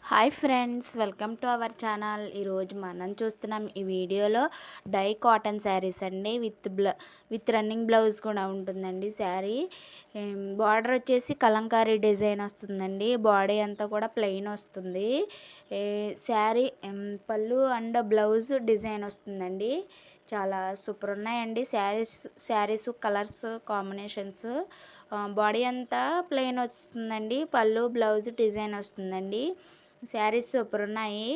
Hi friends, welcome to our channel. ఈరోజు మనం చూస్తున్నాం ఈ వీడియోలో డై కాటన్ శారీస్ అండి. విత్ రన్నింగ్ బ్లౌజ్ కూడా ఉంటుందండి. శారీ బార్డర్ వచ్చేసి కలంకారీ డిజైన్ వస్తుందండి. బాడీ అంతా కూడా ప్లెయిన్ వస్తుంది. శారీ పళ్ళు అండ్ బ్లౌజ్ డిజైన్ వస్తుందండి. చాలా సూపర్ ఉన్నాయండి శారీస్ కలర్స్ కాంబినేషన్స్. బాడీ అంతా ప్లెయిన్ వస్తుందండి. పళ్ళు బ్లౌజ్ డిజైన్ వస్తుందండి. శారీస్ సూపర్ ఉన్నాయి.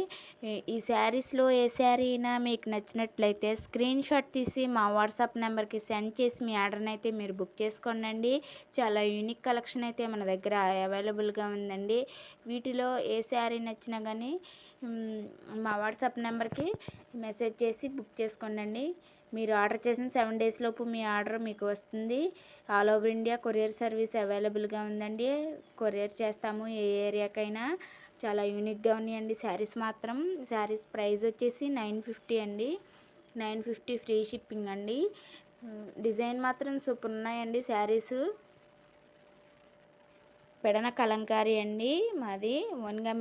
ఈ శారీస్లో ఏ శారీ అయినా మీకు నచ్చినట్లయితే స్క్రీన్ షాట్ తీసి మా వాట్సాప్ నెంబర్కి సెండ్ చేసి మీ ఆర్డర్ని అయితే మీరు బుక్ చేసుకోండి. చాలా యూనిక్ కలెక్షన్ అయితే మన దగ్గర అవైలబుల్గా ఉందండి. వీటిలో ఏ శారీ నచ్చినా కానీ మా వాట్సాప్ నెంబర్కి మెసేజ్ చేసి బుక్ చేసుకోండి. మీరు ఆర్డర్ చేసిన 7 days లోపు మీ ఆర్డర్ మీకు వస్తుంది. All over India courier service అవైలబుల్గా ఉందండి. కొరియర్ చేస్తాము ఏ ఏరియాకైనా. చాలా యూనిక్గా ఉన్నాయండి శారీస్ మాత్రం. శారీస్ ప్రైస్ వచ్చేసి 950 అండి. 950 ఫ్రీ షిప్పింగ్ అండి. డిజైన్ మాత్రం సూపర్ ఉన్నాయండి శారీస్. పెడన కలంకారీ అండి. మాది ఓన్గా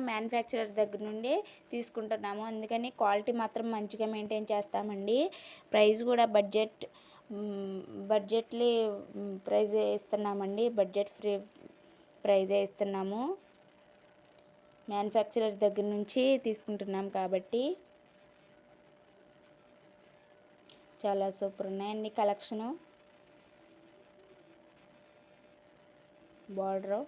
మ్యానుఫ్యాక్చరర్ దగ్గర నుండి తీసుకుంటున్నాము. అందుకని క్వాలిటీ మాత్రం మంచిగా మెయింటైన్ చేస్తామండి. ప్రైస్ కూడా బడ్జెట్లీ ప్రైస్ ఇస్తున్నామండి. బడ్జెట్ ఫ్రీ ప్రైజే ఇస్తున్నాము. మ్యానుఫ్యాక్చరర్ దగ్గర నుంచి తీసుకుంటున్నాం కాబట్టి చాలా సూపర్ ఉన్నాయండి కలెక్షను. బార్డరు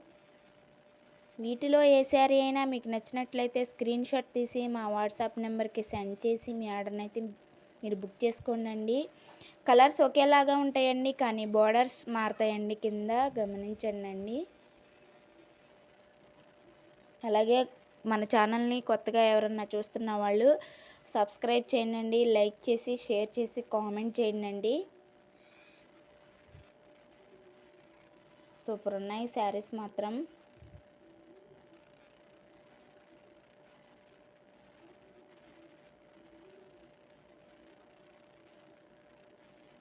వీటిలో ఏ శారీ అయినా మీకు నచ్చినట్లయితే స్క్రీన్ షాట్ తీసి మా వాట్సాప్ నెంబర్కి సెండ్ చేసి మీ ఆర్డర్ని అయితే మీరు బుక్ చేసుకోండి. కలర్స్ ఒకేలాగా ఉంటాయండి, కానీ బార్డర్స్ మారుతాయండి. కింద గమనించండి. అలాగే మన ఛానల్ని కొత్తగా ఎవరన్నా చూస్తున్న వాళ్ళు సబ్స్క్రైబ్ చేయండి, లైక్ చేసి షేర్ చేసి కామెంట్ చేయండి. సూపర్ ఉన్నాయి శారీస్ మాత్రం.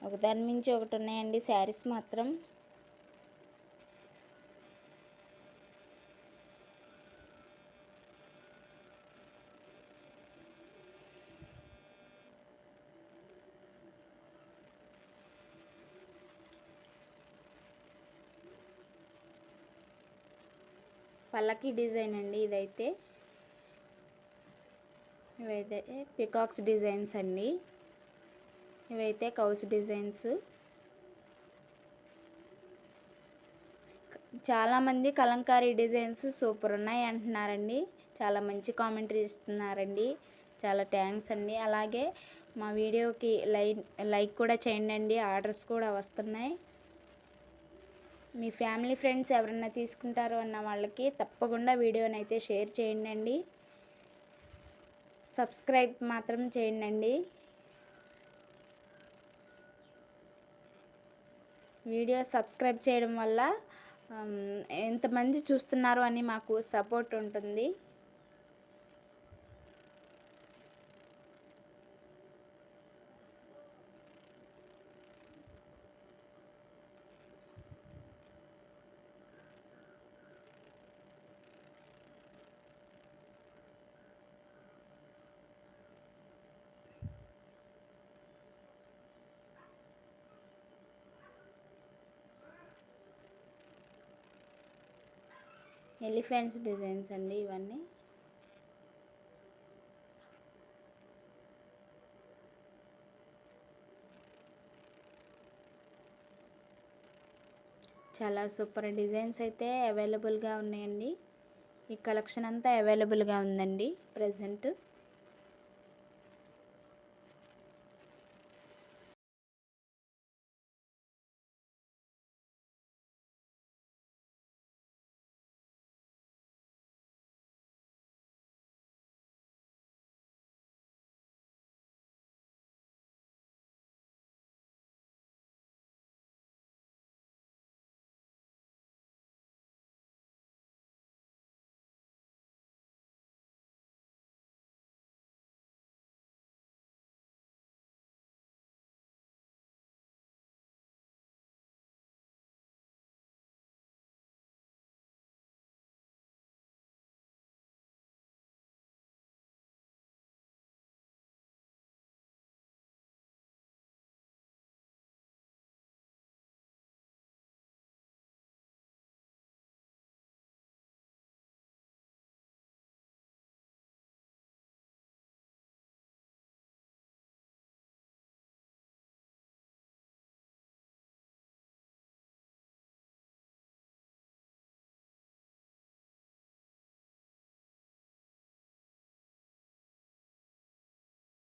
ఒకదాని మించి ఒకటి ఉన్నాయండి శారీస్ మాత్రం. పల్లకి డిజైన్ అండి. ఇవైతే పికాక్స్ డిజైన్స్ అండి. ఇవైతే కౌస్ డిజైన్స్. చాలామంది కలంకారీ డిజైన్స్ సూపర్ ఉన్నాయి అంటున్నారండి. చాలా మంచి కామెంటరీ ఇస్తున్నారండి. చాలా థ్యాంక్స్ అండి. అలాగే మా వీడియోకి లైక్ కూడా చేయండి. ఆర్డర్స్ కూడా వస్తున్నాయి. మీ ఫ్యామిలీ ఫ్రెండ్స్ ఎవరన్నా తీసుకుంటారో అన్న వాళ్ళకి తప్పకుండా వీడియోని అయితే షేర్ చేయండి. సబ్స్క్రైబ్ మాత్రం చేయండి. వీడియో సబ్స్క్రైబ్ చేయడం వల్ల ఎంతమంది చూస్తున్నారు అని మాకు సపోర్ట్ ఉంటుంది. ఎలిఫెంట్స్ డిజైన్స్ అండి ఇవన్నీ. చాలా సూపర్ డిజైన్స్ అయితే అవైలబుల్గా ఉన్నాయండి. ఈ కలెక్షన్ అంతా అవైలబుల్గా ఉందండి ప్రజెంట్.